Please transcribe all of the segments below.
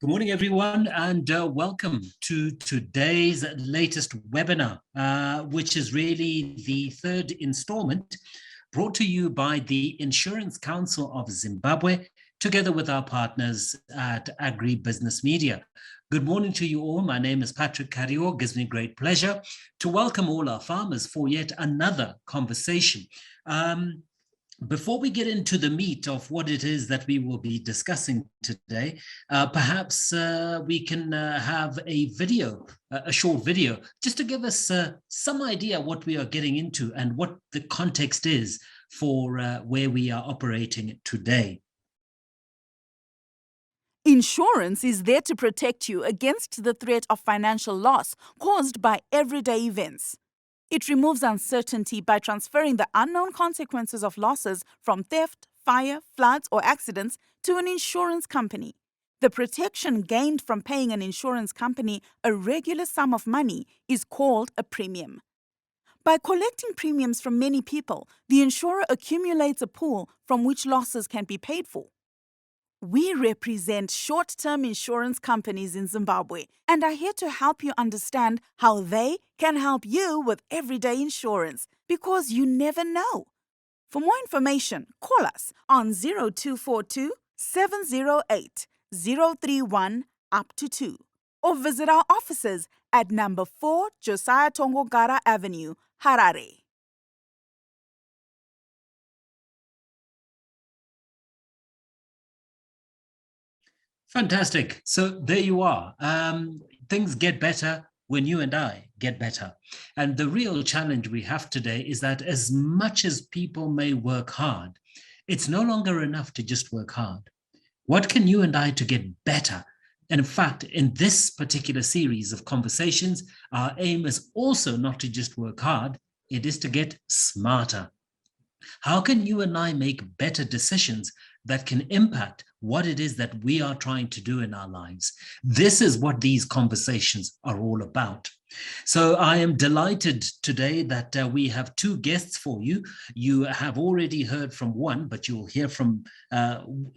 Good morning, everyone, and welcome to today's latest webinar, which is really the third installment brought to you by the Insurance Council of Zimbabwe, together with our partners at Agribusiness Media. Good morning to you all. My name is Patrick Karior. It gives me great pleasure to welcome all our farmers for yet another conversation. Before we get into the meat of what it is that we will be discussing today, perhaps we can have a video, a short video, just to give us some idea what we are getting into and what the context is for where we are operating today. Insurance is there to protect you against the threat of financial loss caused by everyday events. It removes uncertainty by transferring the unknown consequences of losses from theft, fire, floods, or accidents to an insurance company. The protection gained from paying an insurance company a regular sum of money is called a premium. By collecting premiums from many people, the insurer accumulates a pool from which losses can be paid for. We represent short-term insurance companies in Zimbabwe and are here to help you understand how they can help you with everyday insurance, because you never know. For more information, call us on 0242 708 031 up to 2 or visit our offices at number 4 Josiah Tongogara Avenue, Harare. Fantastic. So there you are. Things get better when you and I get better. And the real challenge we have today is that as much as people may work hard, it's no longer enough to just work hard. What can you and I to get better? And in fact, in this particular series of conversations, our aim is also not to just work hard, it is to get smarter. How can you and I make better decisions that can impact what it is that we are trying to do in our lives? This is what these conversations are all about. So I am delighted today that we have two guests for you. You have already heard from one, but you'll hear from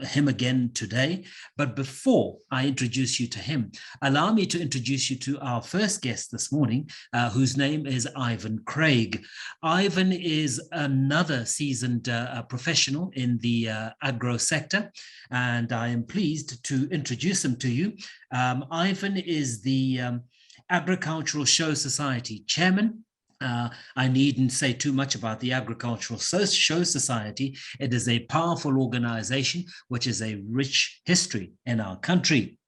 him again today. But before I introduce you to him, allow me to introduce you to our first guest this morning, whose name is Ivan Craig. Ivan is another seasoned professional in the agro sector, and I am pleased to introduce him to you. Ivan is the Agricultural Show Society chairman. I needn't say too much about the Agricultural Show Society. It is a powerful organization which has a rich history in our country.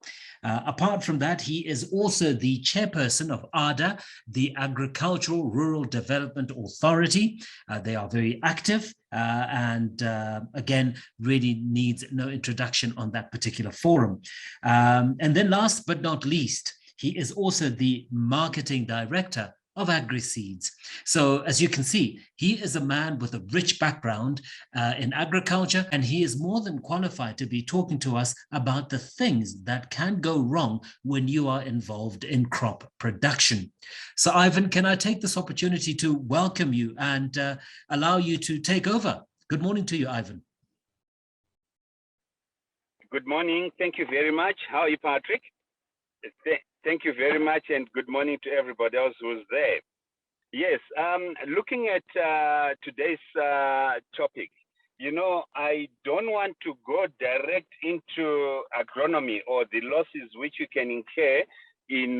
Apart from that, he is also the chairperson of ADA, the Agricultural Rural Development Authority. They are very active and again, really needs no introduction on that particular forum. And then last but not least, he is also the marketing director of AgriSeeds. So as you can see, he is a man with a rich background in agriculture, and he is more than qualified to be talking to us about the things that can go wrong when you are involved in crop production. So Ivan, can I take this opportunity to welcome you and allow you to take over? Good morning to you, Ivan. Good morning. Thank you very much. How are you, Patrick? Thank you very much, and good morning to everybody else who's there. Yes, looking at today's topic, you know, I don't want to go direct into agronomy or the losses which you can incur in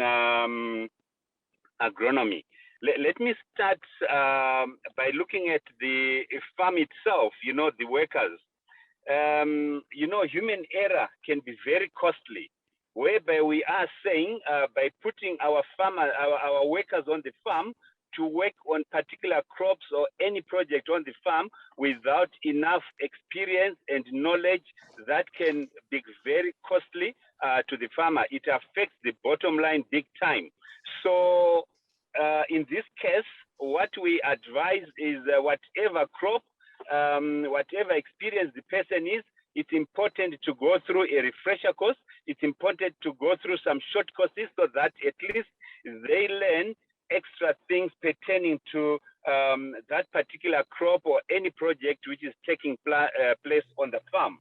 agronomy. Let me start by looking at the farm itself, you know, the workers. You know, human error can be very costly, whereby we are saying by putting our workers on the farm to work on particular crops or any project on the farm without enough experience and knowledge, that can be very costly to the farmer. It affects the bottom line big time. So in this case, what we advise is whatever crop, whatever experience the person is, it's important to go through a refresher course. It's important to go through some short courses so that at least they learn extra things pertaining to that particular crop or any project which is taking place on the farm.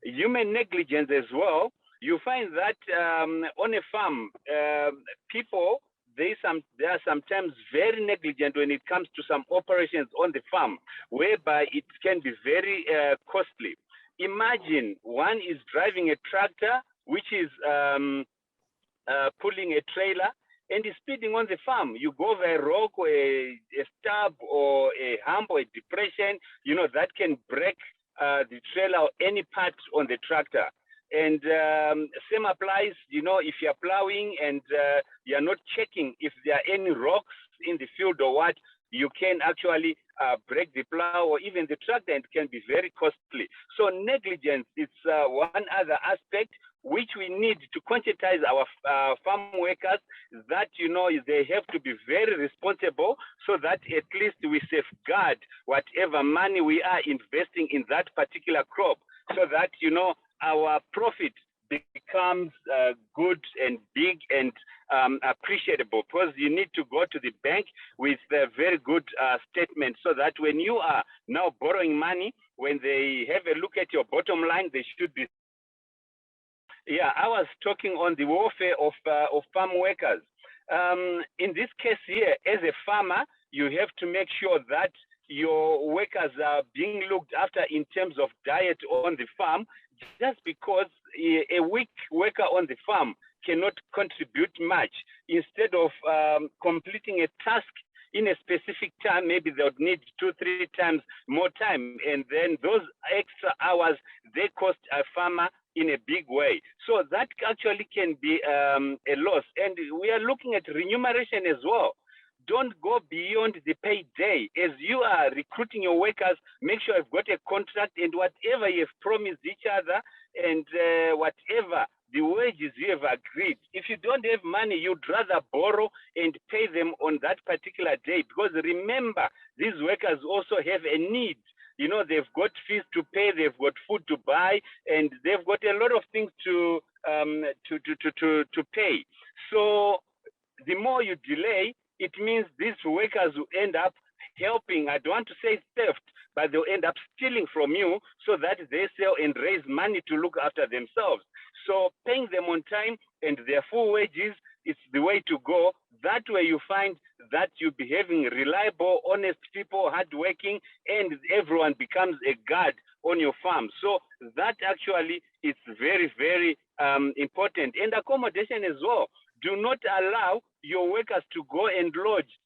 Human negligence as well you find that on a farm, people, they are sometimes very negligent when it comes to some operations on the farm, whereby it can be very costly. Imagine one is driving a tractor, which is pulling a trailer, and is speeding on the farm. You go over a rock or a stub or a hump or a depression, you know, that can break the trailer or any part on the tractor. And same applies, you know, if you're plowing and you're not checking if there are any rocks in the field or what, you can actually break the plow or even the tractor, and it can be very costly. So negligence is one other aspect which we need to conscientize our farm workers that, you know, they have to be very responsible, so that at least we safeguard whatever money we are investing in that particular crop, so that, you know, our profit becomes good and big and appreciable, because you need to go to the bank with a very good statement, so that when you are now borrowing money, when they have a look at your bottom line, they should be. Yeah, I was talking on the welfare of farm workers. In this case here, as a farmer, you have to make sure that your workers are being looked after in terms of diet on the farm, just because a weak worker on the farm cannot contribute much. Instead of completing a task in a specific time, maybe they would need 2-3 times more time. And then those extra hours, they cost a farmer in a big way. So that actually can be a loss. And we are looking at remuneration as well. Don't go beyond the payday. As you are recruiting your workers, make sure you've got a contract, and whatever you've promised each other, and whatever the wages you have agreed. If you don't have money, you'd rather borrow and pay them on that particular day, because remember, these workers also have a need. You know, they've got fees to pay, they've got food to buy, and they've got a lot of things to pay. So the more you delay, it means these workers will end up helping. I don't want to say theft, but they'll end up stealing from you, so that they sell and raise money to look after themselves. So paying them on time and their full wages is the way to go. That way you find that you'll be having reliable, honest people, hardworking, and everyone becomes a guard on your farm. So that actually is very, very important. And accommodation as well. Do not allow your workers to go and lodge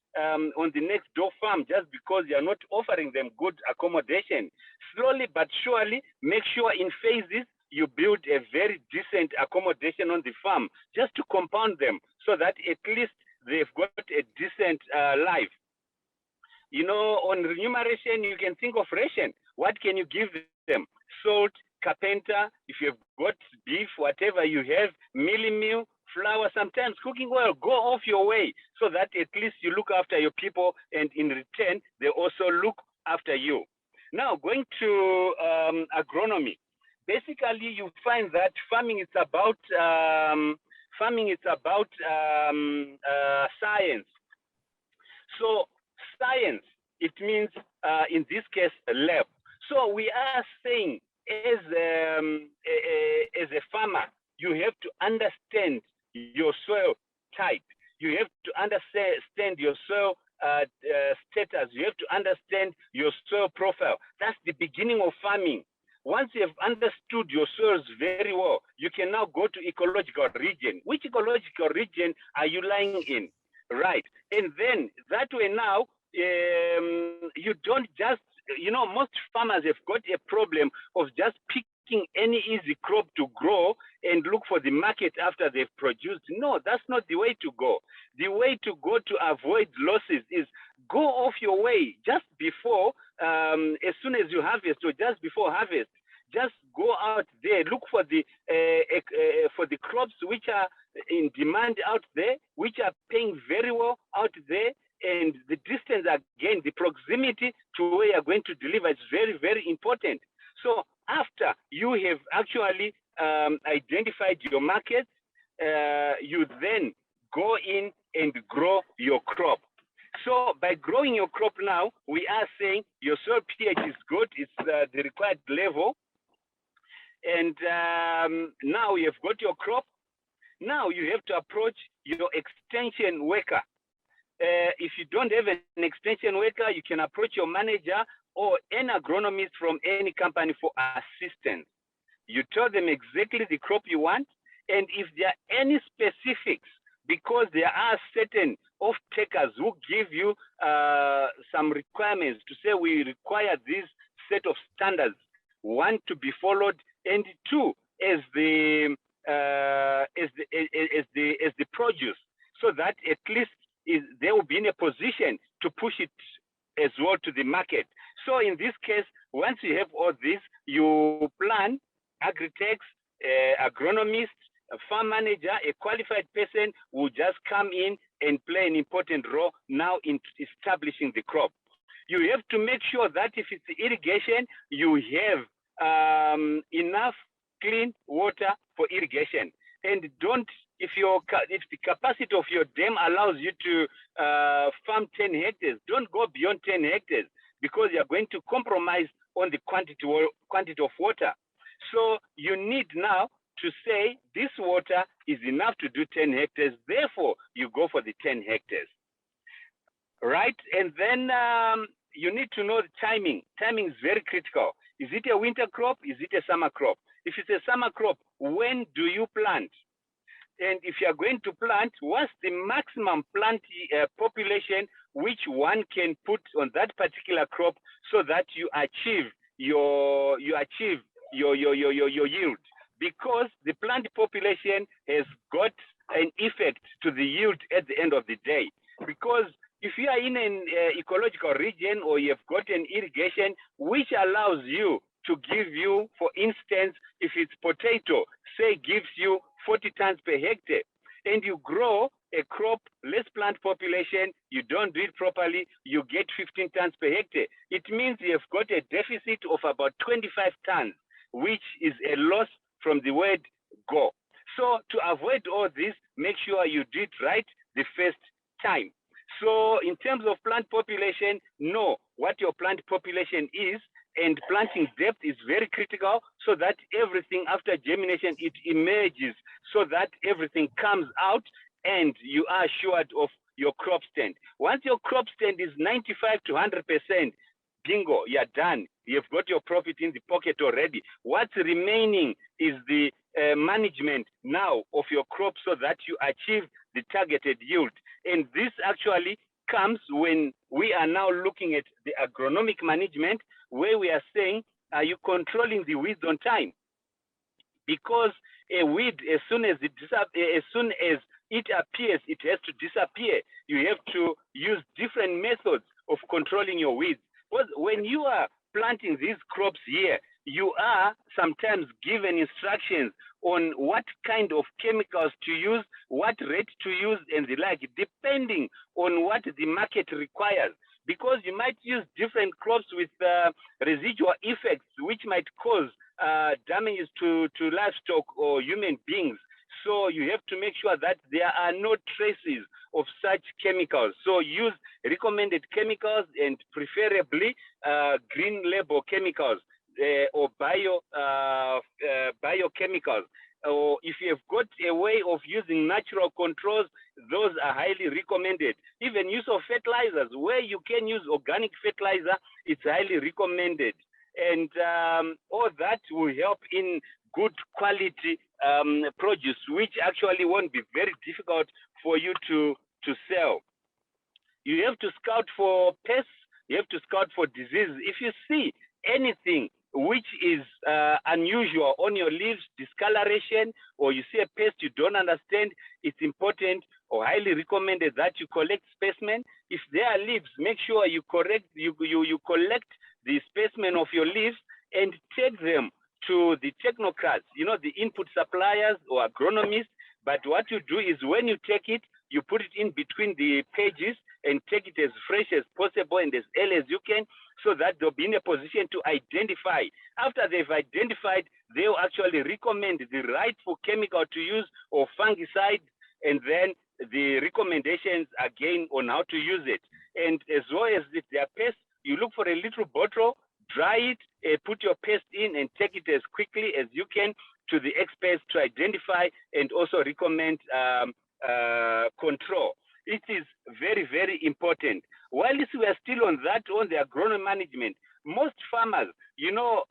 on the next door farm just because you're not offering them good accommodation. Slowly but surely, make sure in phases you build a very decent accommodation on the farm, just to compound them, so that at least they've got a decent life. You know, on remuneration, you can think of ration. What can you give them? Salt, carpenter, if you've got beef, whatever you have, milling meal, flour, sometimes cooking oil. Go off your way, so that at least you look after your people, and in return, they also look after you. Now, going to agronomy. Basically, you find that farming is about science. So science, it means in this case a lab. So we are saying, as a farmer, you have to understand your soil type. You have to understand your soil status. You have to understand your soil profile. That's the beginning of farming. Once you have understood your soils very well, you can now go to ecological region. Which ecological region are you lying in? Right. And then that way now, you don't just, you know, most farmers have got a problem of just picking any easy crop to grow and look for the market after they've produced. No, that's not the way to go. The way to go to avoid losses is go off your way just before, as soon as you harvest or just before harvest. Just go out there, look for the crops which are in demand out there, which are paying very well out there, and the distance, again, the proximity to where you're going to deliver is very, very important. So after you have actually identified your market, you then go in and grow your crop. So by growing your crop now, we are saying your soil pH is good, it's the required level. And now you've got your crop. Now you have to approach your extension worker. If you don't have an extension worker, you can approach your manager or an agronomist from any company for assistance. You tell them exactly the crop you want, and if there are any specifics, because there are certain off-takers who give you some requirements to say we require this set of standards, one, to be followed, and two, as the produce, so that at least they will be in a position to push it as well to the market. So in this case, once you have all this, you plan, agri-techs, agronomist, a farm manager, a qualified person will just come in and play an important role now in establishing the crop. You have to make sure that if it's irrigation, you have enough clean water for irrigation. And don't, if the capacity of your dam allows you to farm 10 hectares, don't go beyond 10 hectares because you're going to compromise on the quantity of water. So you need now to say this water is enough to do 10 hectares, therefore you go for the 10 hectares, right? And then you need to know the timing. Timing is very critical. Is it a winter crop? Is it a summer crop? If it's a summer crop, when do you plant? And if you are going to plant, what's the maximum plant population which one can put on that particular crop so that you achieve your yield? Because the plant population has got an effect to the yield at the end of the day. Because if you are in an ecological region or you've got an irrigation which allows you to give you, for instance, if it's potato, say gives you 40 tons per hectare, and you grow a crop, less plant population, you don't do it properly, you get 15 tons per hectare. It means you've got a deficit of about 25 tons, which is a loss from the word go. So to avoid all this, make sure you do it right the first time. So in terms of plant population, know what your plant population is, and planting depth is very critical so that everything after germination, it emerges so that everything comes out and you are assured of your crop stand. Once your crop stand is 95 to 100%, bingo, you're done. You've got your profit in the pocket already. What's remaining is the management now of your crop so that you achieve the targeted yield. And this actually comes when we are now looking at the agronomic management, where we are saying, are you controlling the weeds on time? Because a weed, as soon as it appears, it has to disappear. You have to use different methods of controlling your weeds. Because when you are planting these crops here, you are sometimes given instructions on what kind of chemicals to use, what rate to use, and the like, depending on what the market requires. Because you might use different crops with residual effects, which might cause damages to livestock or human beings. So you have to make sure that there are no traces of such chemicals. So use recommended chemicals and preferably green label chemicals or biochemicals. Or if you have got a way of using natural controls, those are highly recommended. Even use of fertilizers, where you can use organic fertilizer, it's highly recommended. And all that will help in good quality produce, which actually won't be very difficult for you to sell. You have to scout for pests, you have to scout for diseases. If you see anything which is unusual on your leaves, discoloration, or you see a pest you don't understand, it's important or highly recommended that you collect specimen. If there are leaves, make sure you collect the specimen of your leaves and take them to the technocrats, the input suppliers or agronomists. But what you do is when you take it, you put it in between the pages and take it as fresh as possible and as early as you can, so that they'll be in a position to identify. After they've identified, they'll actually recommend the rightful chemical to use or fungicide, and then the recommendations again on how to use it. And as well as if there are pests, you look for a little bottle dry it, put your paste in, and take it as quickly as you can to the experts to identify and also recommend control. It is very, very important. While we are still on that, on the agronomic management, most farmers, you know,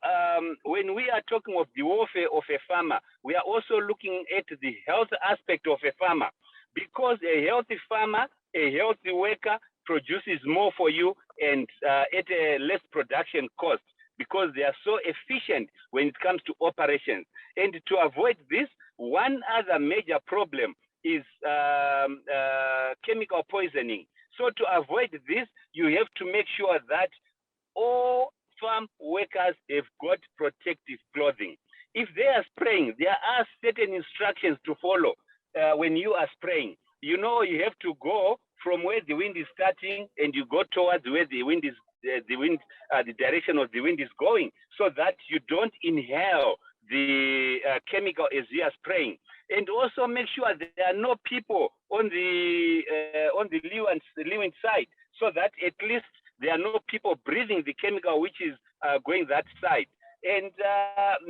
when we are talking of the welfare of a farmer, we are also looking at the health aspect of a farmer, because a healthy farmer, a healthy worker produces more for you and at a less production cost, because they are so efficient when it comes to operations. And to avoid this, one other major problem is chemical poisoning. So to avoid this, you have to make sure that all farm workers have got protective clothing. If they are spraying, there are certain instructions to follow when you are spraying. You know, you have to go from where the wind is starting and you go towards where the wind is, the direction of the wind is going, so that you don't inhale the chemical as you are spraying. And also make sure that there are no people on the leeward side, so that at least there are no people breathing the chemical which is going that side. And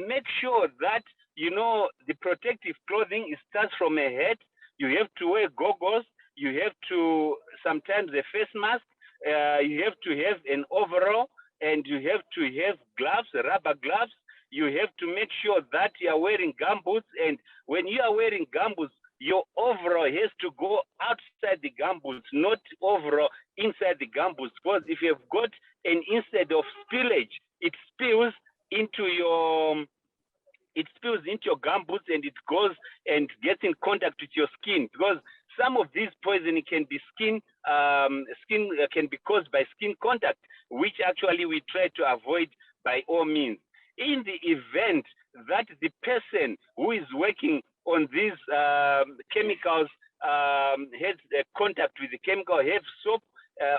make sure that, you know, the protective clothing starts from a head. You have to wear goggles. You have to, sometimes a face mask. You have to have an overall, and you have to have gloves, rubber gloves. You have to make sure that you are wearing gumboots. And when you are wearing gumboots, your overall has to go outside the gumboots, not overall inside the gumboots. Because if you've got an instead of spillage, it spills into your gumboots, and it goes and gets in contact with your skin, because some of these poisoning can be can be caused by skin contact, which actually we try to avoid by all means. In the event that the person who is working on these chemicals has contact with the chemical, have soap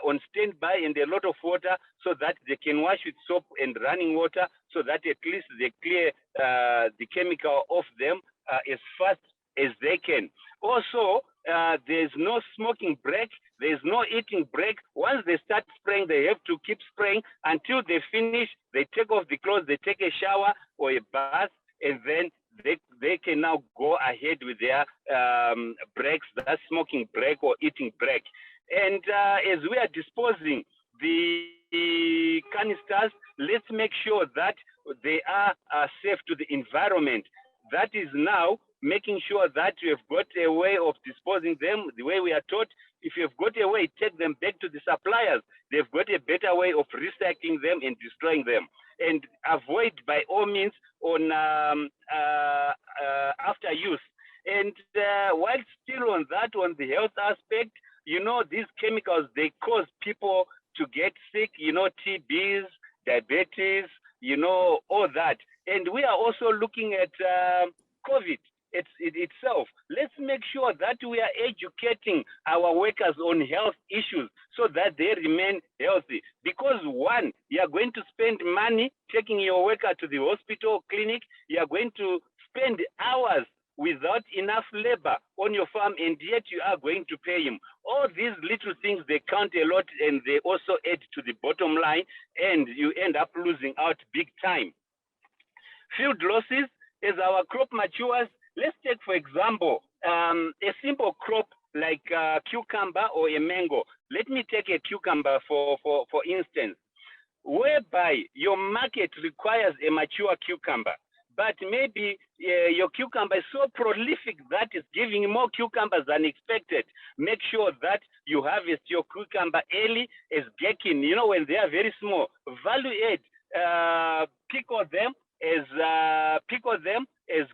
on standby and a lot of water, so that they can wash with soap and running water, so that at least they clear the chemical off them as fast as they can. Also, there's no smoking break, there's no eating break. Once they start spraying, they have to keep spraying until they finish. They take off the clothes, they take a shower or a bath, and then they can now go ahead with their breaks, that smoking break or eating break. And as we are disposing the canisters, let's make sure that they are safe to the environment. That is now making sure that you have got a way of disposing them the way we are taught. If you've got a way, take them back to the suppliers. They've got a better way of recycling them and destroying them. And avoid by all means on after use. And while still on that, on the health aspect, you know, these chemicals, they cause people to get sick, you know, TBs, diabetes, you know, all that. And we are also looking at COVID itself. Let's make sure that we are educating our workers on health issues so that they remain healthy. Because one, you are going to spend money taking your worker to the hospital or clinic. You are going to spend hours without enough labor on your farm, and yet you are going to pay him. All these little things, they count a lot, and they also add to the bottom line, and you end up losing out big time. Field losses, as our crop matures, let's take, for example, a simple crop like cucumber or a mango. Let me take a cucumber for instance, whereby your market requires a mature cucumber, but maybe your cucumber is so prolific that it's giving more cucumbers than expected. Make sure that you harvest your cucumber early as gherkin, you know, when they are very small. Value add, pickle them as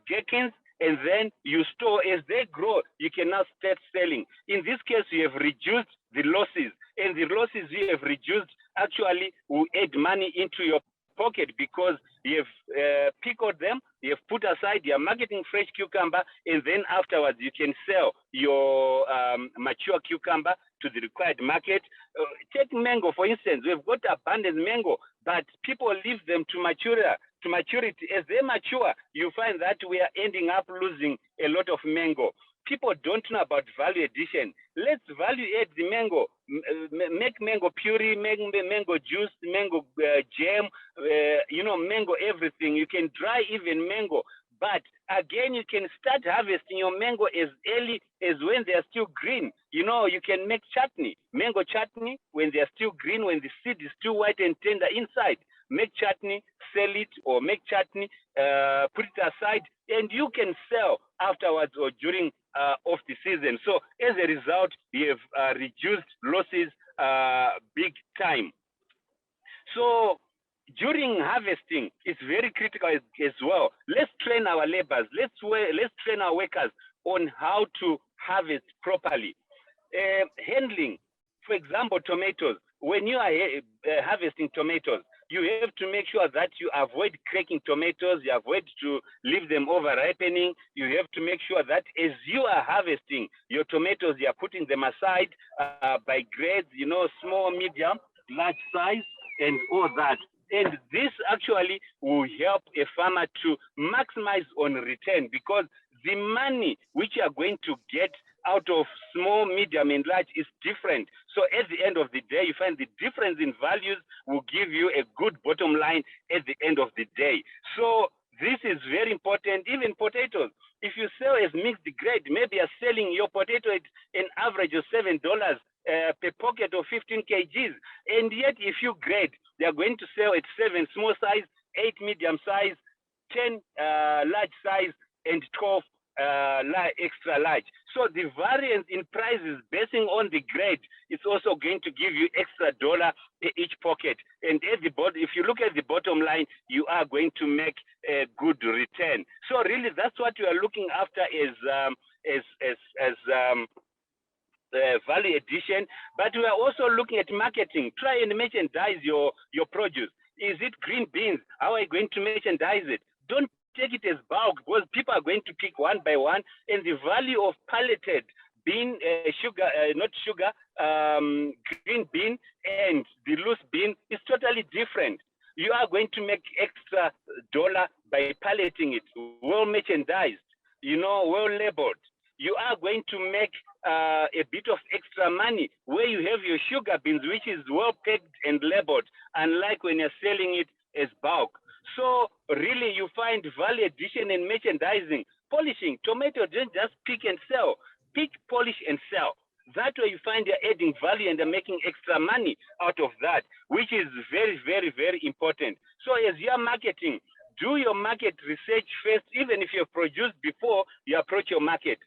gherkins, and then you store. As they grow, you can now start selling. In this case, you have reduced the losses, and the losses you have reduced actually will add money into your pocket, because you have pickled them, you have put aside, you are marketing fresh cucumber, and then afterwards you can sell your mature cucumber to the required market. Take mango, for instance. We've got abundant mango, but people leave them to maturity. As they mature, you find that we are ending up losing a lot of mango. People don't know about value addition. Let's value add the mango. Make mango puree, make mango juice, mango jam, everything. You can dry even mango. But again, you can start harvesting your mango as early as when they are still green. You know, you can make chutney, mango chutney, when they are still green, when the seed is still white and tender inside. Make chutney, sell it, or make chutney, put it aside, and you can sell afterwards or during off the season. So as a result, you have reduced losses big time. So during harvesting, it's very critical as well. Let's train our laborers. Let's train our workers on how to harvest properly. Handling, for example, tomatoes. When you are harvesting tomatoes, you have to make sure that you avoid cracking tomatoes. You avoid to leave them over ripening. You have to make sure that as you are harvesting your tomatoes, you are putting them aside by grades, you know, small, medium, large size, and all that. And this actually will help a farmer to maximize on return, because the money which you are going to get out of small, medium, and large is different. So at the end of the day, you find the difference in values will give you a good bottom line at the end of the day. So this is very important. Even potatoes, if you sell as mixed grade, maybe you're selling your potato at an average of $7 per pocket of 15 kgs. And yet, if you grade, they are going to sell at 7 small size, 8 medium size, 10 large size, and 12 extra large. So the variance in prices basing on the grade is also going to give you extra dollar per each pocket. And at the bottom, if you look at the bottom line, you are going to make a good return. So really, that's what you are looking after as value addition. But we are also looking at marketing. Try and merchandise your produce. Is it green beans? How are you going to merchandise it? Don't take it as bulk, because people are going to pick one by one, and the value of palleted bean, green bean and the loose bean is totally different. You are going to make extra dollar by palleting it, well merchandised, you know, well labeled. You are going to make a bit of extra money where you have your sugar beans, which is well packed and labeled, unlike when you're selling it as bulk. So really, you find value addition in merchandising. Polishing, tomato, don't just pick and sell. Pick, polish, and sell. That way you find you're adding value and they're making extra money out of that, which is very, very, very important. So as you're marketing, do your market research first. Even if you've produced before you approach your market,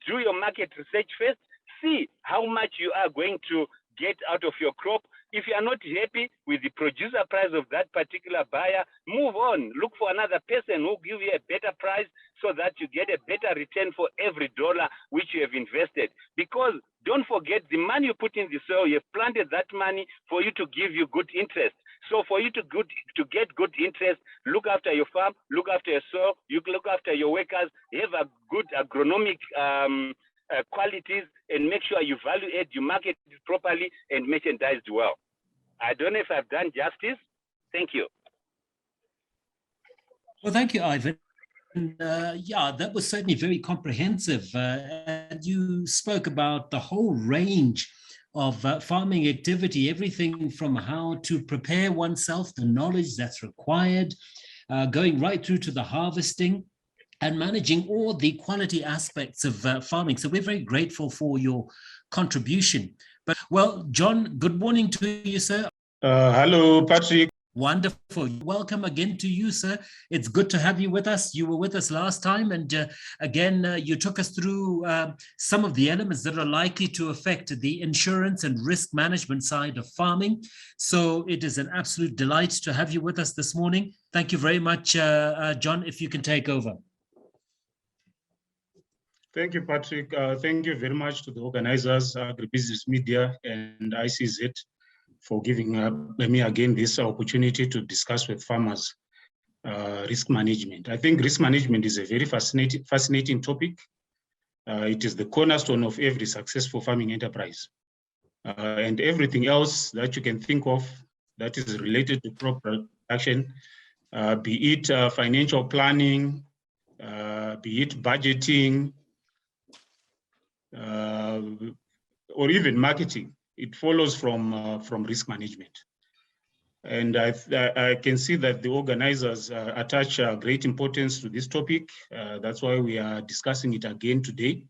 do your market research first. See how much you are going to get out of your crop. If you are not happy with the producer price of that particular buyer, move on. Look for another person who will give you a better price so that you get a better return for every dollar which you have invested. Because don't forget, the money you put in the soil, you have planted that money for you to give you good interest. So for you to get good interest, look after your farm, look after your soil, you look after your workers, have a good agronomic qualities, and make sure you value add, you market it properly, and merchandise it well. I don't know if I've done justice. Thank you. Well, thank you, Ivan. Yeah, that was certainly very comprehensive. And you spoke about the whole range of farming activity, everything from how to prepare oneself, the knowledge that's required, going right through to the harvesting, and managing all the quality aspects of farming. So we're very grateful for your contribution. But well, John, good morning to you, sir. Hello, Patrick. Wonderful. Welcome again to you, sir. It's good to have you with us. You were with us last time, and again, you took us through some of the elements that are likely to affect the insurance and risk management side of farming. So it is an absolute delight to have you with us this morning. Thank you very much, John, if you can take over. Thank you, Patrick. Thank you very much to the organizers, Agribusiness Media and ICZ, for giving me again this opportunity to discuss with farmers risk management. I think risk management is a very fascinating topic. It is the cornerstone of every successful farming enterprise. And everything else that you can think of that is related to crop production, be it financial planning, be it budgeting, or even marketing, it follows from risk management. And I can see that the organizers attach great importance to this topic. That's why we are discussing it again today.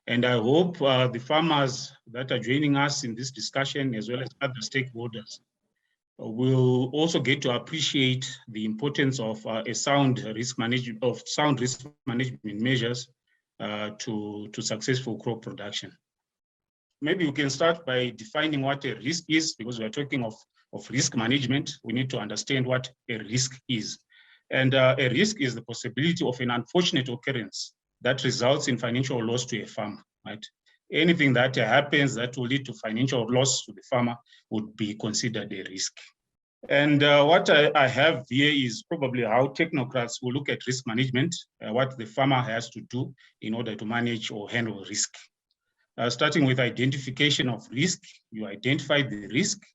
And I hope the farmers that are joining us in this discussion, as well as other stakeholders, will also get to appreciate the importance of sound risk management measures to successful crop production. Maybe we can start by defining what a risk is, because we're talking of risk management. We need to understand what a risk is. And a risk is the possibility of an unfortunate occurrence that results in financial loss to a farmer, right? Anything that happens that will lead to financial loss to the farmer would be considered a risk. And what I have here is probably how technocrats will look at risk management, what the farmer has to do in order to manage or handle risk. Starting with identification of risk, you identify the risk,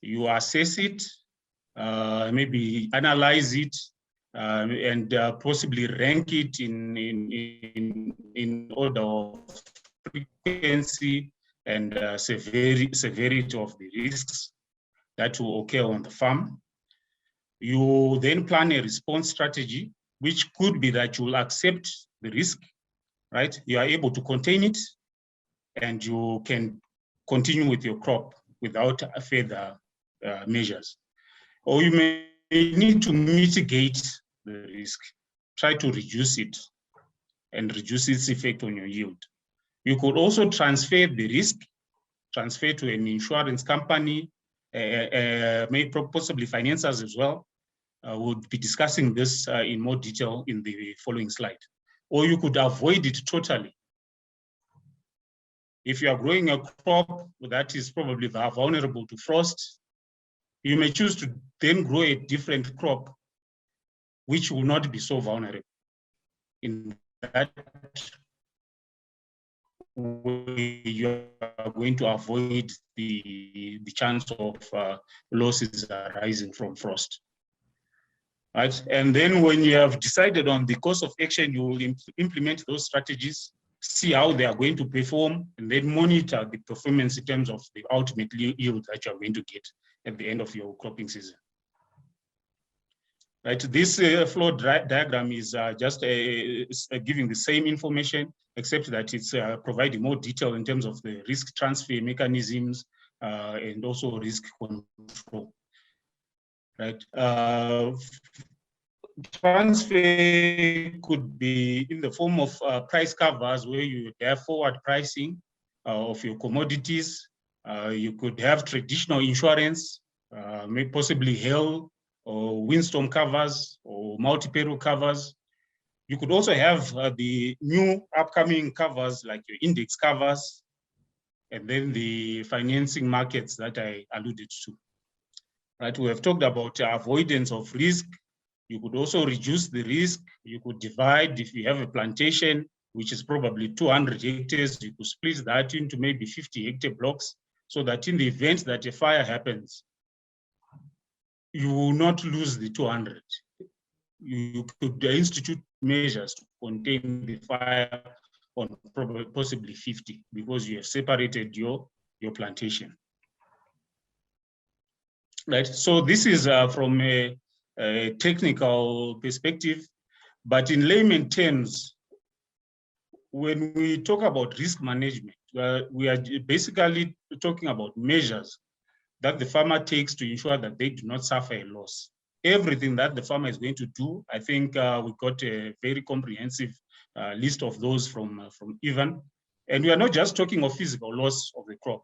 you assess it, maybe analyze it, and possibly rank it in order of frequency and severity of the risks that will occur on the farm. You then plan a response strategy, which could be that you will accept the risk, right? You are able to contain it, and you can continue with your crop without further measures. Or you may need to mitigate the risk, try to reduce it and reduce its effect on your yield. You could also transfer the risk, transfer to an insurance company, maybe possibly financiers as well. We'll be discussing this in more detail in the following slide. Or you could avoid it totally. If you are growing a crop that is probably vulnerable to frost, you may choose to then grow a different crop which will not be so vulnerable. In that way, you are going to avoid the chance of losses arising from frost. Right? And then when you have decided on the course of action, you will implement those strategies, see how they are going to perform, and then monitor the performance in terms of the ultimate yield that you are going to get at the end of your cropping season. Right, this flow diagram is just giving the same information, except that it's providing more detail in terms of the risk transfer mechanisms and also risk control. Right. Transfer could be in the form of price covers, where you have forward pricing of your commodities. You could have traditional insurance, maybe possibly hail or windstorm covers or multi-peril covers. You could also have the new upcoming covers like your index covers, and then the financing markets that I alluded to. Right, we have talked about avoidance of risk. You could also reduce the risk. You could divide. If you have a plantation, which is probably 200 hectares, you could split that into maybe 50 hectare blocks, so that in the event that a fire happens, you will not lose the 200. You could institute measures to contain the fire on probably possibly 50, because you have separated your plantation. Right, so this is from a technical perspective, but in layman terms, when we talk about risk management, we are basically talking about measures that the farmer takes to ensure that they do not suffer a loss. Everything that the farmer is going to do, I think we got a very comprehensive list of those from Ivan. And we are not just talking of physical loss of the crop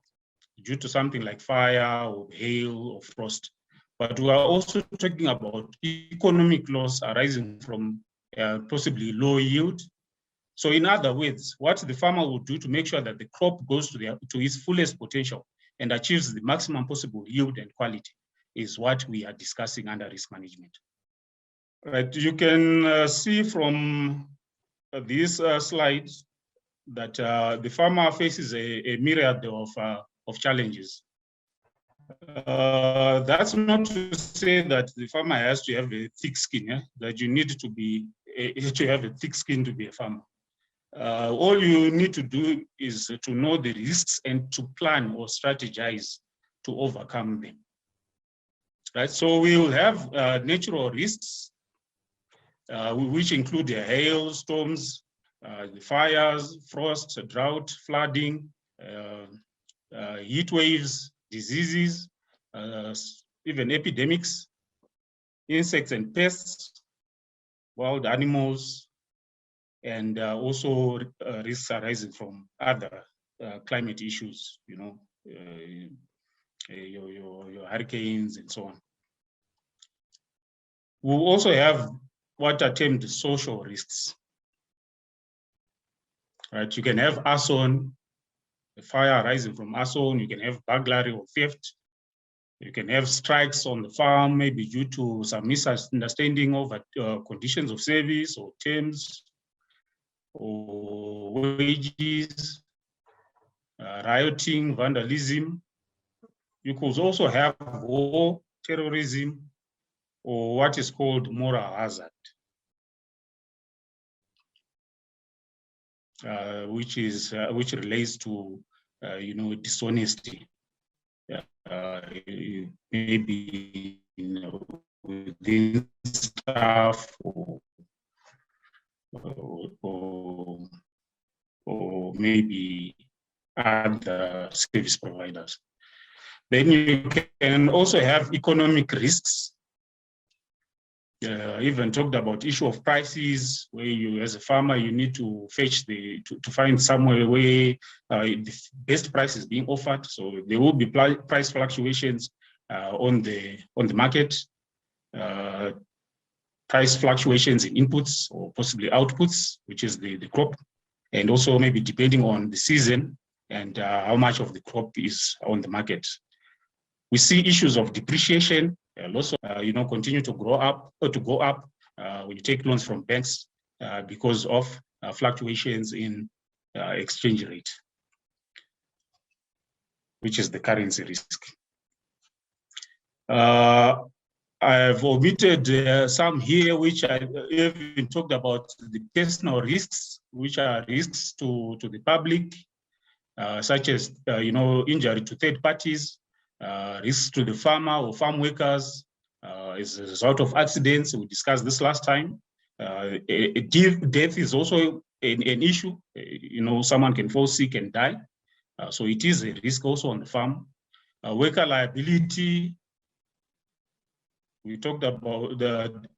due to something like fire or hail or frost, but we are also talking about economic loss arising from possibly low yield. So in other words, what the farmer will do to make sure that the crop goes to its fullest potential and achieves the maximum possible yield and quality is what we are discussing under risk management. Right, you can see from these slides that the farmer faces a myriad of challenges. That's not to say that the farmer has to have a thick skin, that you need to have a thick skin to be a farmer. All you need to do is to know the risks and to plan or strategize to overcome them. right? So we will have natural risks, which include the hail, storms, the fires, frost, drought, flooding, heat waves, diseases, even epidemics, insects and pests, wild animals, and also risks arising from other climate issues, you know, your hurricanes and so on. We'll also have what are termed social risks. Right? You can have arson, a fire arising from arson, you can have burglary or theft, you can have strikes on the farm, maybe due to some misunderstanding over conditions of service or terms or wages, rioting, vandalism. You could also have war, terrorism, or what is called moral hazard, which relates to you know, dishonesty, maybe, you know, within staff or maybe other service providers. Then you can also have economic risks. Even talked about issue of prices, where you, as a farmer, you need to fetch to find somewhere where the best price is being offered. So there will be price fluctuations on the market, price fluctuations in inputs or possibly outputs, which is the crop, and also maybe depending on the season and how much of the crop is on the market. We see issues of depreciation, also, you know, continue to grow up or to go up when you take loans from banks because of fluctuations in exchange rate, which is the currency risk. I've omitted some here, which I even talked about the personal risks, which are risks to the public, such as, you know, injury to third parties, risks to the farmer or farm workers as a result of accidents. We discussed this last time. Death is also an issue. You know, someone can fall sick and die. So it is a risk also on the farm. Worker liability. We talked about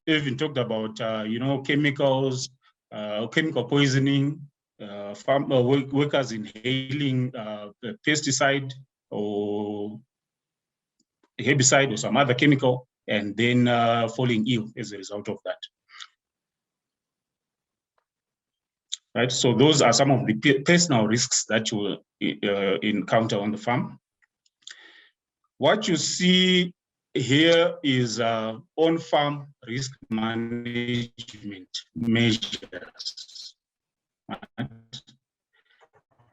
even talked about you know, chemicals, chemical poisoning, workers inhaling pesticide or herbicide or some other chemical, and then falling ill as a result of that. Right. So those are some of the personal risks that you will encounter on the farm. What you see here is on-farm risk management measures,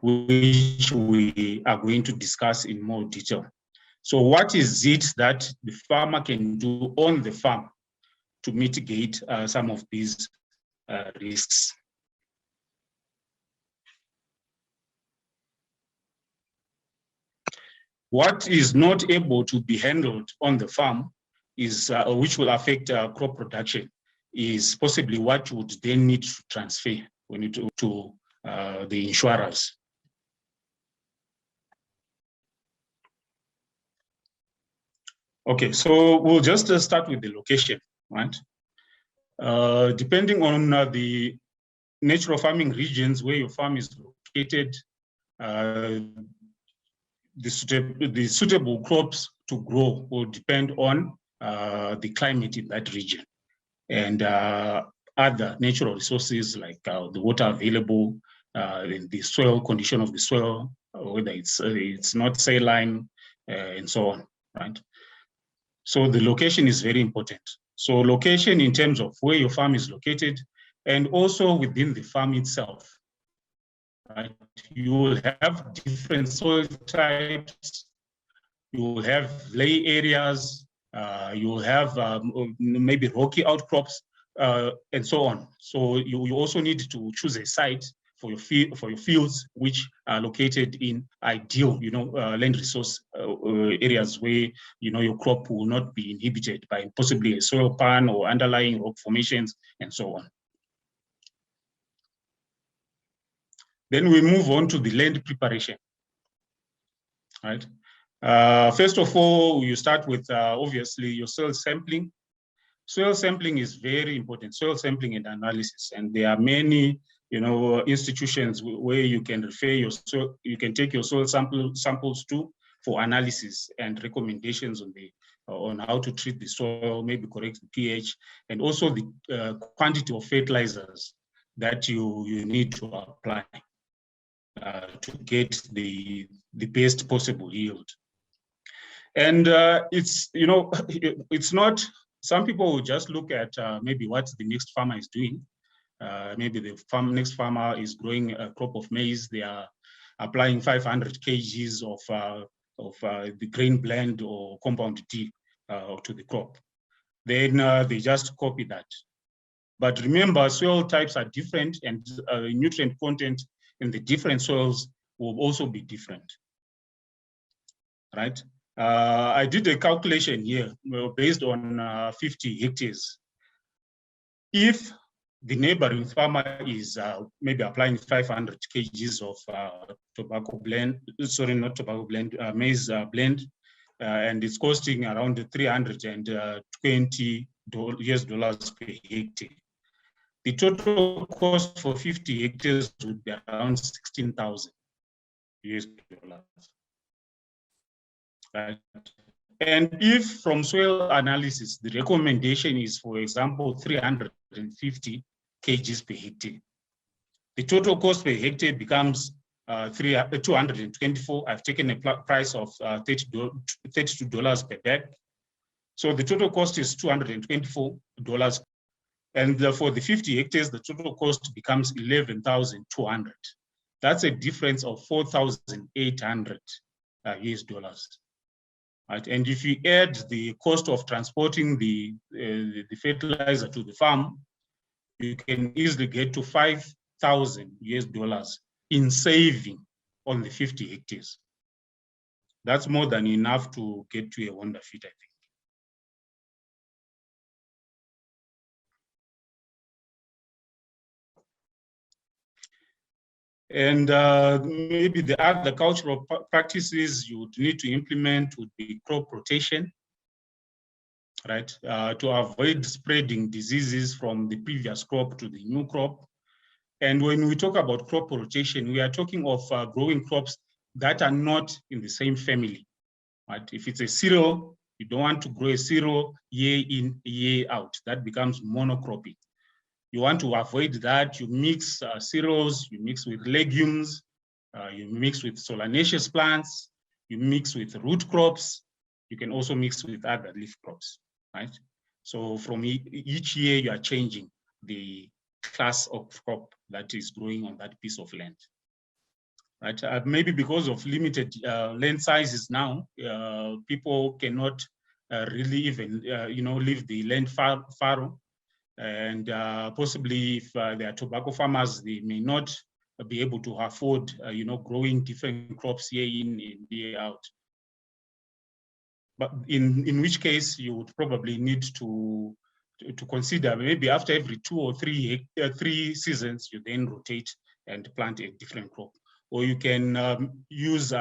which we are going to discuss in more detail. So what is it that the farmer can do on the farm to mitigate some of these risks? What is not able to be handled on the farm is, which will affect crop production, is possibly what you would then need to transfer when you to the insurers. Okay, so we'll just start with the location, right? Depending on the natural farming regions where your farm is located, the suitable crops to grow will depend on the climate in that region and other natural resources like the water available, and the soil condition of the soil, whether it's not saline, and so on, right? So the location is very important. So location in terms of where your farm is located, and also within the farm itself, right? You will have different soil types, you will have lay areas, you will have maybe rocky outcrops, and so on. So you also need to choose a site for your fields, which are located in ideal, land resource areas where, your crop will not be inhibited by possibly a soil pan or underlying rock formations and so on. Then we move on to the land preparation, right? First of all, you start with obviously your soil sampling. Soil sampling is very important, soil sampling and analysis. And there are many, institutions where you can refer your soil, you can take your soil samples to for analysis and recommendations on how to treat the soil, maybe correct the pH, and also the quantity of fertilizers that you need to apply to get the best possible yield. And it's, it's not, some people will just look at maybe what the next farmer is doing. Maybe the next farmer is growing a crop of maize. They are applying 500 kgs of the grain blend or compound tea to the crop. Then they just copy that. But remember, soil types are different, and nutrient content in the different soils will also be different, right? I did a calculation here based on 50 hectares. If the neighboring farmer is maybe applying 500 kgs of tobacco blend, sorry, not tobacco blend, maize blend, and it's costing around $320 US dollars per hectare. The total cost for 50 hectares would be around 16,000 US dollars. Right? And if from soil analysis, the recommendation is, for example, 350 kgs per hectare, the total cost per hectare becomes 224. I've taken a price of $32 per bag. So the total cost is $224. And for the 50 hectares, the total cost becomes 11,200. That's a difference of 4,800 US dollars. Right? And if you add the cost of transporting the fertilizer to the farm, you can easily get to 5,000 US dollars in saving on the 50 hectares. That's more than enough to get to a wonder feed, I think. And maybe the other cultural practices you would need to implement would be crop rotation, right? To avoid spreading diseases from the previous crop to the new crop. And when we talk about crop rotation, we are talking of growing crops that are not in the same family, right? If it's a cereal, you don't want to grow a cereal year in, year out. That becomes monocropping. You want to avoid that. You mix cereals, you mix with legumes, you mix with solanaceous plants, you mix with root crops. You can also mix with other leaf crops, right? So from each year, you are changing the class of crop that is growing on that piece of land, right? Maybe because of limited land sizes now, people cannot really even, leave the land fallow. And possibly if they are tobacco farmers, they may not be able to afford, growing different crops year in and year out. But in which case you would probably need to consider maybe after every 2 or 3 seasons, you then rotate and plant a different crop. Or you can use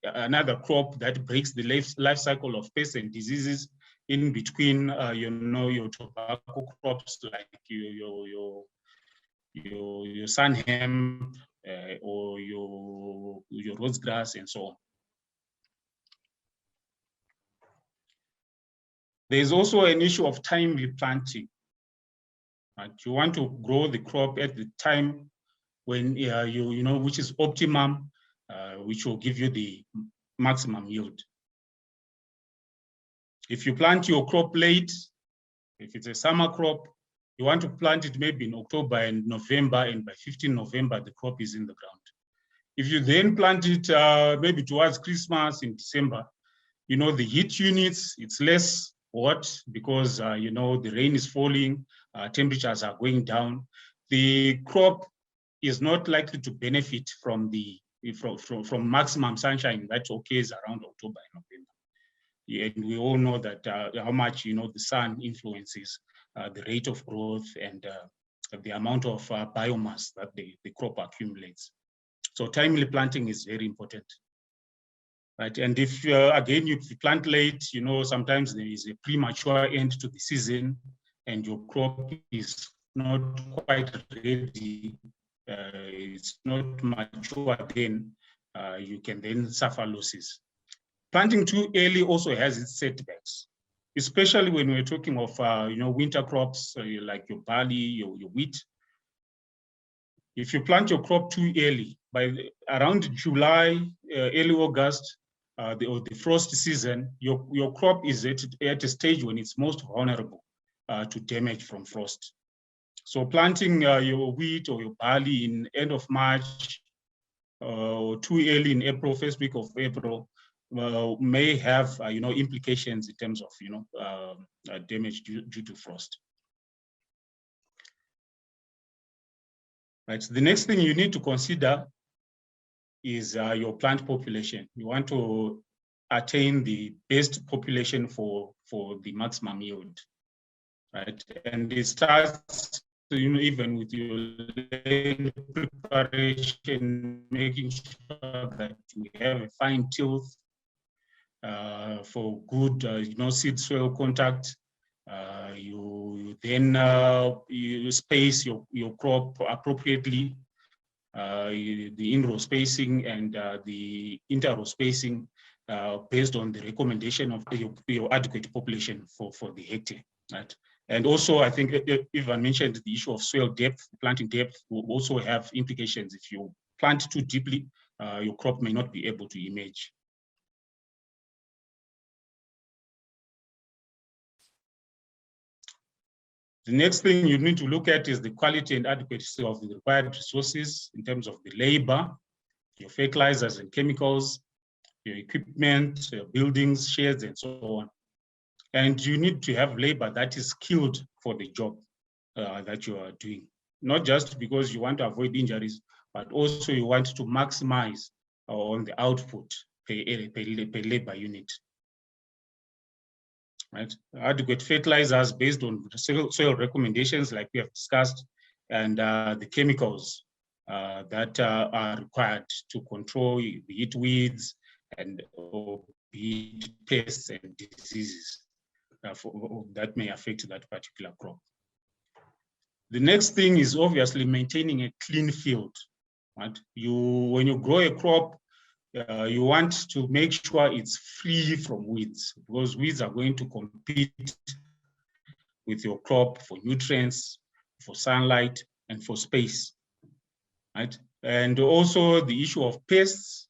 another crop that breaks the life cycle of pests and diseases in between, your tobacco crops like your sun hemp or your rose grass and so on. There's also an issue of time replanting. Right? You want to grow the crop at the time when which is optimum, which will give you the maximum yield. If you plant your crop late, if it's a summer crop, you want to plant it maybe in October and November, and by 15 November, the crop is in the ground. If you then plant it maybe towards Christmas in December, the heat units, it's less hot because, the rain is falling, temperatures are going down. The crop is not likely to benefit from the from maximum sunshine that occurs around October and November. And we all know that how much the sun influences the rate of growth and the amount of biomass that the crop accumulates. So timely planting is very important, right? And if again you plant late, sometimes there is a premature end to the season, and your crop is not quite ready. It's not mature. Then you can then suffer losses. Planting too early also has its setbacks, especially when we're talking of winter crops like your barley, your wheat. If you plant your crop too early, by around July, early August, the frost season, your crop is at a stage when it's most vulnerable to damage from frost. So planting your wheat or your barley in end of March or too early in April, first week of April, may have implications in terms of damage due to frost. Right. The next thing you need to consider is your plant population. You want to attain the best population for the maximum yield, right? And it starts even with your land preparation, making sure that we have a fine tilth for good seed soil contact. You then you space your crop appropriately, the in-row spacing and the inter-row spacing based on the recommendation of your adequate population for the hectare, right? And also, I think Ivan mentioned the issue of soil depth. Planting depth will also have implications. If you plant too deeply, your crop may not be able to emerge. The next thing you need to look at is the quality and adequacy of the required resources in terms of the labor, your fertilizers and chemicals, your equipment, your buildings, sheds, and so on. And you need to have labor that is skilled for the job that you are doing, not just because you want to avoid injuries, but also you want to maximize on the output per labor unit. Right? Adequate fertilizers based on soil recommendations like we have discussed, and the chemicals that are required to control be it weeds and be it pests and diseases that may affect that particular crop. The next thing is obviously maintaining a clean field. Right? When you grow a crop, you want to make sure it's free from weeds, because weeds are going to compete with your crop for nutrients, for sunlight, and for space, right? And also the issue of pests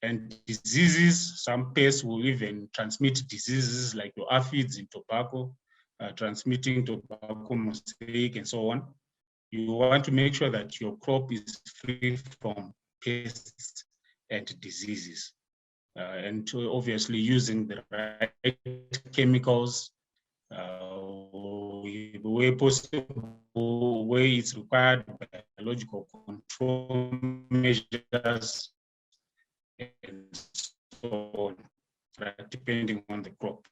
and diseases. Some pests will even transmit diseases like your aphids in tobacco, transmitting tobacco mosaic and so on. You want to make sure that your crop is free from pests and diseases, and obviously using the right chemicals where possible, where it's required, biological control measures, and so on, right, depending on the crop.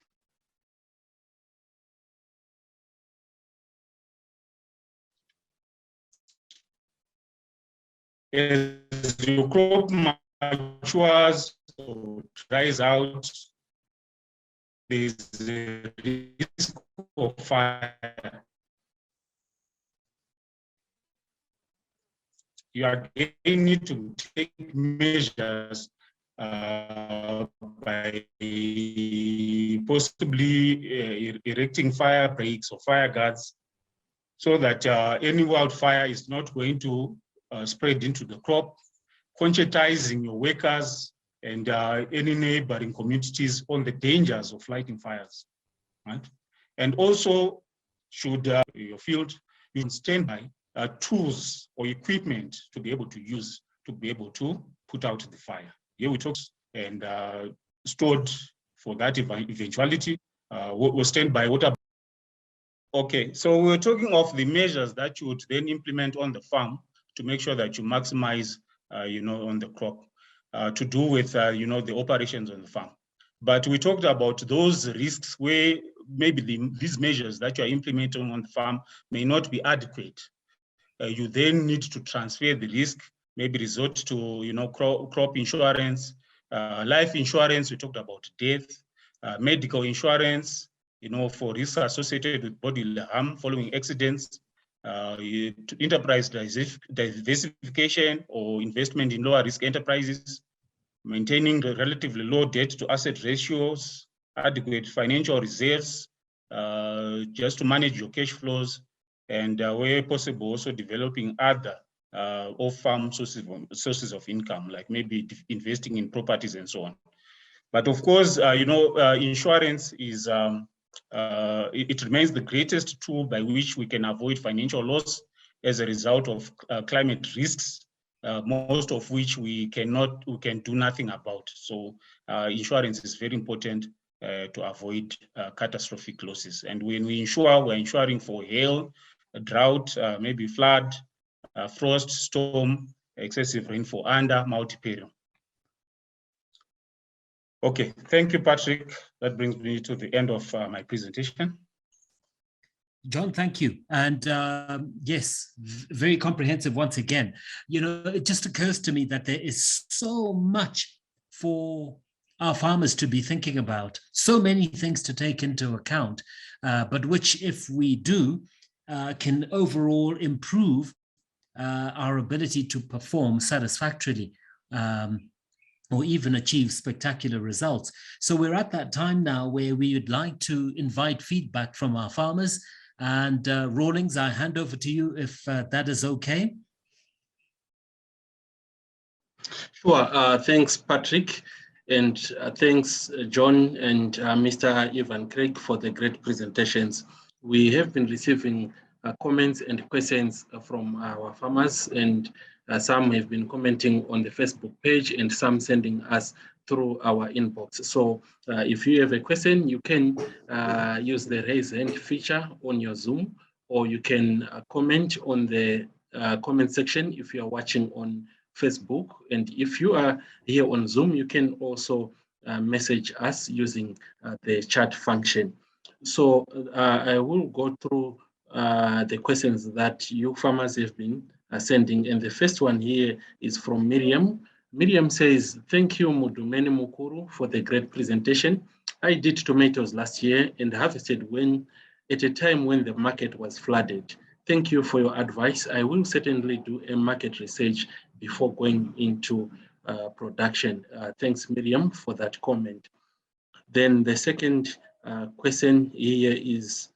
As your crop matures or dries out, there's a risk of fire. You again need to take measures by possibly erecting fire breaks or fire guards, so that any wildfire is not going to spread into the crop, conscientizing your workers and any neighboring communities on the dangers of lighting fires, right? And also, should your field, you can stand by tools or equipment to be able to use to be able to put out the fire. Here we talk and stored for that eventuality. We'll stand by water Okay, so we're talking of the measures that you would then implement on the farm to make sure that you maximize, on the crop, to do with, the operations on the farm. But we talked about those risks where maybe these measures that you are implementing on the farm may not be adequate. You then need to transfer the risk, maybe resort to, crop insurance, life insurance. We talked about death, medical insurance, for risks associated with bodily harm following accidents, enterprise diversification or investment in lower risk enterprises, maintaining the relatively low debt to asset ratios, adequate financial reserves, just to manage your cash flows, and where possible, also developing other off-farm sources of income, like maybe investing in properties and so on. But of course, insurance is, it remains the greatest tool by which we can avoid financial loss as a result of climate risks, most of which we can do nothing about. So insurance is very important to avoid catastrophic losses. And when we insure, we're insuring for hail, drought, maybe flood, frost, storm, excessive rainfall, under multi-peril. Okay, thank you, Patrick. That brings me to the end of my presentation. John, thank you. And yes, very comprehensive once again. It just occurs to me that there is so much for our farmers to be thinking about, so many things to take into account, but which, if we do, can overall improve our ability to perform satisfactorily. Or even achieve spectacular results. So we're at that time now where we would like to invite feedback from our farmers. And Rawlings, I hand over to you if that is okay. Sure. Thanks, Patrick. And thanks, John and Mr. Ivan Craig for the great presentations. We have been receiving comments and questions from our farmers, and some have been commenting on the Facebook page and some sending us through our inbox. So if you have a question, you can use the raise hand feature on your Zoom, or you can comment on the comment section if you are watching on Facebook. And if you are here on Zoom, you can also message us using the chat function. So I will go through the questions that you farmers have been sending. And the first one here is from Miriam. Miriam says, thank you, Mudumeni Mukuru, for the great presentation. I did tomatoes last year and harvested at a time when the market was flooded. Thank you for your advice. I will certainly do a market research before going into production. Thanks, Miriam, for that comment. Then the second question here is,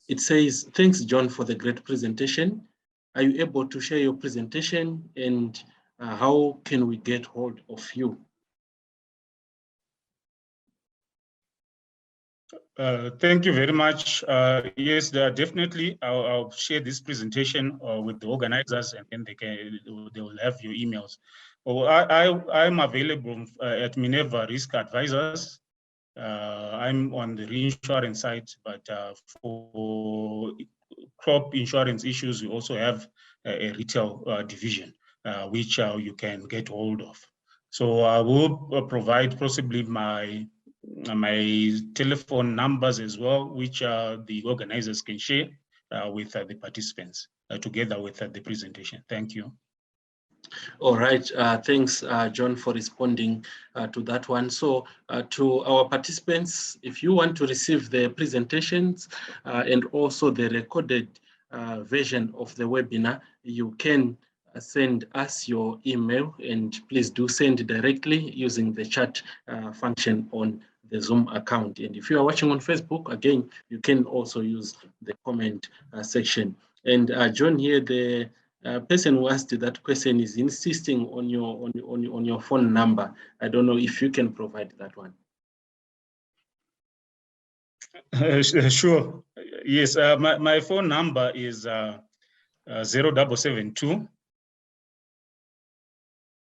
it says, thanks, John, for the great presentation. Are you able to share your presentation, and how can we get hold of you? Thank you very much. Yes, definitely. I'll share this presentation with the organizers, and then they will have your emails. I'm available at Minerva Risk Advisors. I'm on the reinsurance side, but for crop insurance issues, we also have a retail division, which you can get hold of. So I will provide possibly my telephone numbers as well, which the organizers can share with the participants together with the presentation. Thank you. All right, thanks, John, for responding to that one. So to our participants, if you want to receive the presentations and also the recorded version of the webinar, you can send us your email, and please do send directly using the chat function on the Zoom account. And if you are watching on Facebook, again, you can also use the comment section. And John here, the person who asked that question is insisting on your phone number. I don't know if you can provide that one. Sure. Yes, my phone number is 0772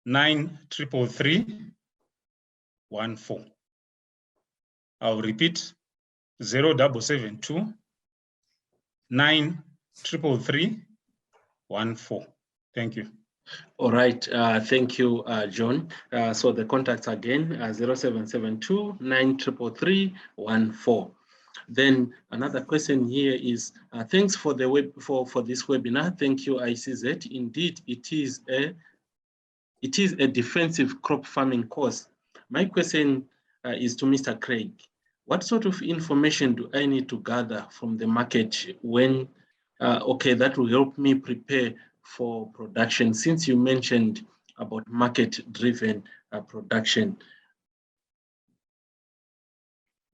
933 14. I'll repeat, 0772 93314. Thank you. All right, thank you, John. So the contacts again, 0772 93314. Then another question here is, thanks for the for this webinar. Thank you, ICZ. Indeed, it is a defensive crop farming course. My question is to Mr. Craig. What sort of information do I need to gather from the market when, okay, that will help me prepare for production, since you mentioned about market-driven production?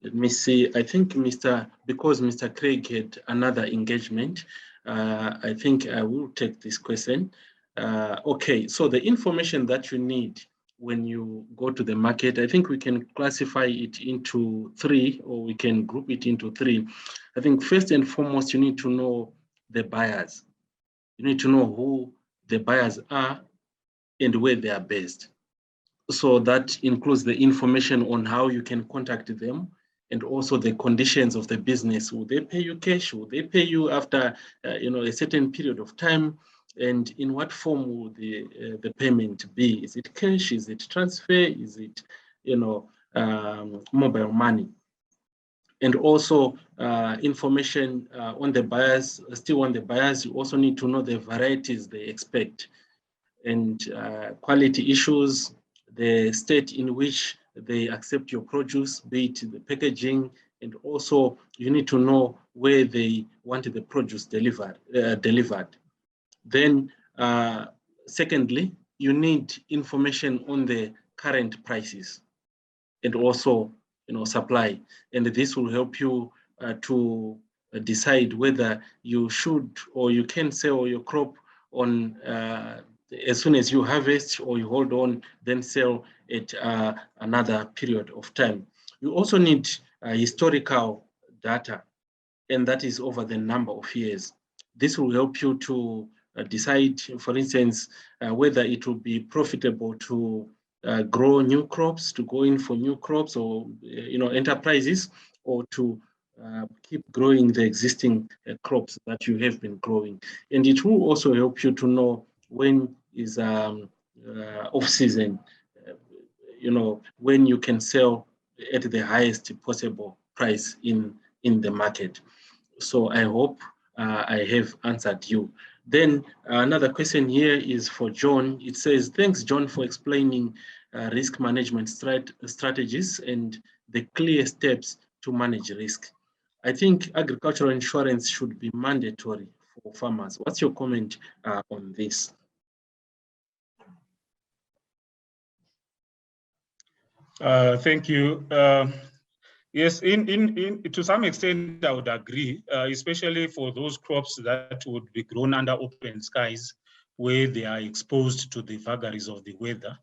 Let me see, I think because Mr. Craig had another engagement, I think I will take this question. Okay, so the information that you need when you go to the market, I think we can classify it into three, or we can group it into three. I think first and foremost, you need to know the buyers. You need to know who the buyers are and where they are based. So that includes the information on how you can contact them, and also the conditions of the business. Will they pay you cash? Will they pay you after a certain period of time? And in what form will the payment be? Is it cash? Is it transfer? Is it mobile money? And also information on the buyers. Still on the buyers, you also need to know the varieties they expect, and quality issues, the state in which they accept your produce, be it the packaging, and also you need to know where they want the produce delivered. Then, secondly, you need information on the current prices and also supply, and this will help you to decide whether you should or you can sell your crop on as soon as you harvest, or you hold on, then sell at another period of time. You also need historical data, and that is over the number of years. This will help you to decide, for instance, whether it will be profitable to grow new crops, to go in for new crops, or enterprises, or to keep growing the existing crops that you have been growing. And it will also help you to know when is off season, when you can sell at the highest possible price in the market. So I hope I have answered you. Then another question here is for John. It says, thanks, John, for explaining risk management strategies and the clear steps to manage risk. I think agricultural insurance should be mandatory for farmers. What's your comment on this? Thank you. Yes, to some extent, I would agree, especially for those crops that would be grown under open skies, where they are exposed to the vagaries of the weather.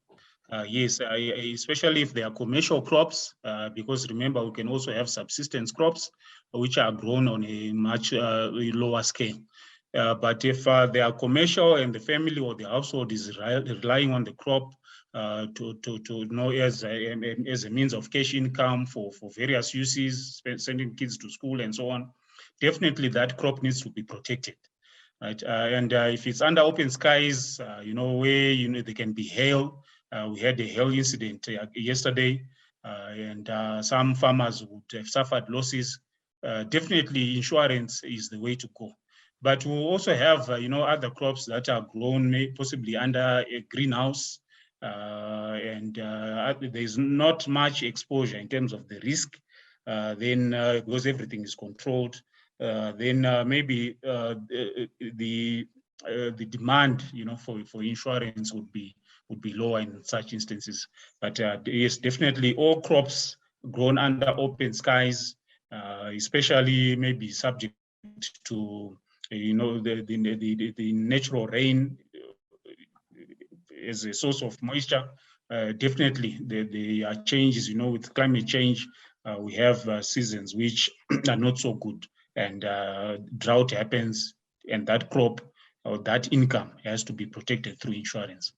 Yes, especially if they are commercial crops, because remember, we can also have subsistence crops, which are grown on a much lower scale. But if they are commercial and the family or the household is relying on the crop to know as a means of cash income for various uses, sending kids to school and so on, definitely that crop needs to be protected. Right? And if it's under open skies, where there can be hail. We had a hail incident yesterday, and some farmers would have suffered losses. Definitely, insurance is the way to go. But we'll also have, other crops that are grown possibly under a greenhouse, and there's not much exposure in terms of the risk. Then, because everything is controlled, then maybe the demand, for insurance would be lower in such instances. But yes, definitely all crops grown under open skies, especially maybe subject to the natural rain as a source of moisture. Definitely there are changes, with climate change. We have seasons which are not so good, and drought happens, and that crop or that income has to be protected through insurance.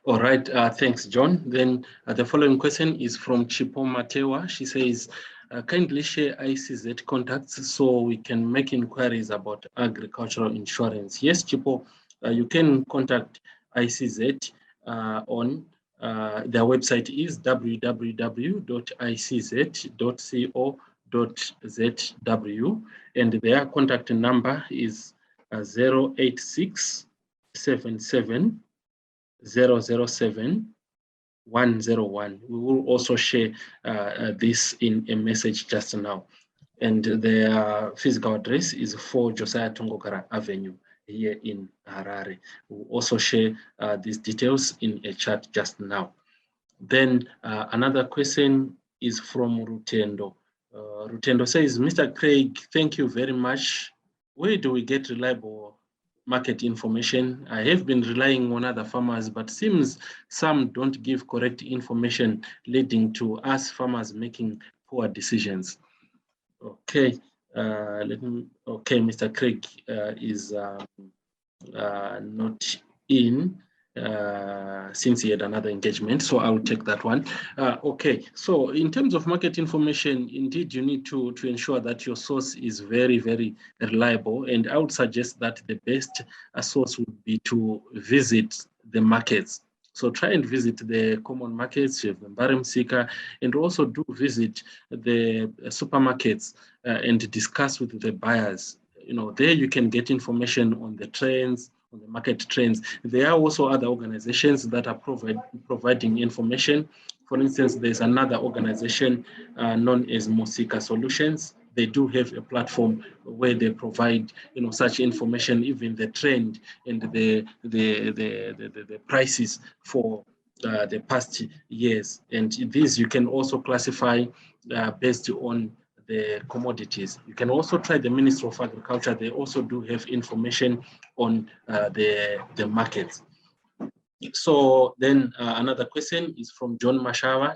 All right, thanks, John. Then the following question is from Chipo Matewa. She says, kindly share ICZ contacts so we can make inquiries about agricultural insurance. Yes, Chipo, you can contact ICZ on their website is www.icz.co.zw, and their contact number is 086 77 007 101. We will also share this in a message just now. And their physical address is 4 Josiah Tongokara Avenue here in Harare. We'll also share these details in a chat just now. Then another question is from Rutendo. Rutendo says, Mr. Craig, thank you very much. Where do we get reliable market information? I have been relying on other farmers, but seems some don't give correct information, leading to us farmers making poor decisions. Okay, Mr. Craig is not in since he had another engagement, so I'll take that one. Okay, so in terms of market information, indeed you need to ensure that your source is very, very reliable, and I would suggest that the best source would be to visit the markets. So try and visit the common markets, you have the Mbarem Sika, and also do visit the supermarkets and discuss with the buyers. You know, there you can get information on the trends, on the market trends. There are also other organizations that are providing information. For instance, there's another organization known as Mosika Solutions. They do have a platform where they provide, you know, such information, even the trend and the prices for the past years. And these you can also classify based on the commodities. You can also try the Ministry of Agriculture. They also do have information on the markets. So then another question is from John Mashawa.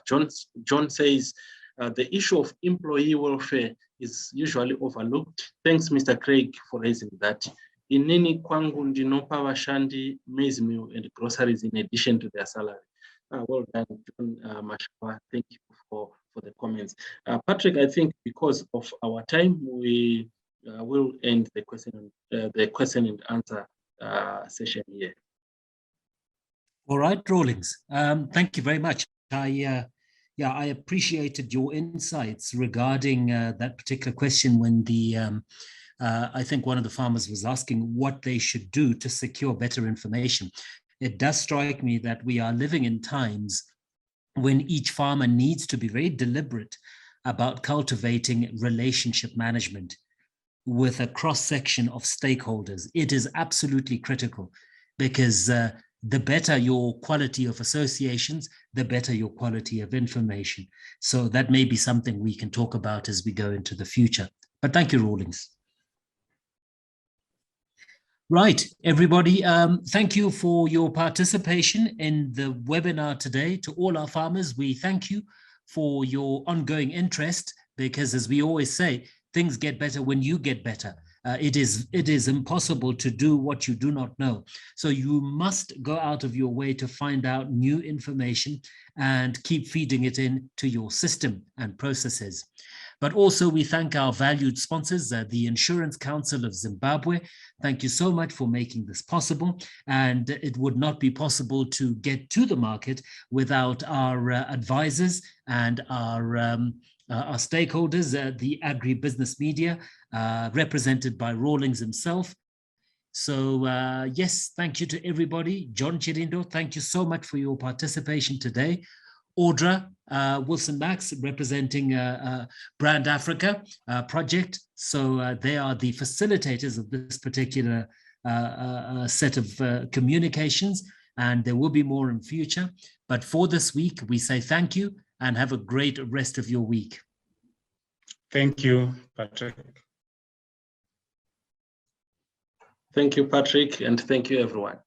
John says, the issue of employee welfare is usually overlooked. Thanks, Mr. Craig, for raising that. Inini kwangu ndinopa vashandi maize meal and groceries in addition to their salary. Well done, John Mashawa. Thank you for the comments. Patrick, I think because of our time, we will end the question and answer session here. All right, Rawlings. Thank you very much. I appreciated your insights regarding that particular question when I think one of the farmers was asking what they should do to secure better information. It does strike me that we are living in times when each farmer needs to be very deliberate about cultivating relationship management with a cross-section of stakeholders. It is absolutely critical because the better your quality of associations, the better your quality of information. So that may be something we can talk about as we go into the future. But thank you, Rawlings. Right, everybody, thank you for your participation in the webinar today. To all our farmers, we thank you for your ongoing interest, because as we always say, things get better when you get better. It is impossible to do what you do not know. So you must go out of your way to find out new information and keep feeding it into your system and processes. But also we thank our valued sponsors, the Insurance Council of Zimbabwe. Thank you so much for making this possible. And it would not be possible to get to the market without our advisors and our stakeholders, the agribusiness media, represented by Rawlings himself. So yes, thank you to everybody. John Chirindo, thank you so much for your participation today. Audra Wilson-Max, representing Brand Africa project. So they are the facilitators of this particular set of communications, and there will be more in future. But for this week, we say thank you and have a great rest of your week. Thank you, Patrick. Thank you, Patrick, and thank you, everyone.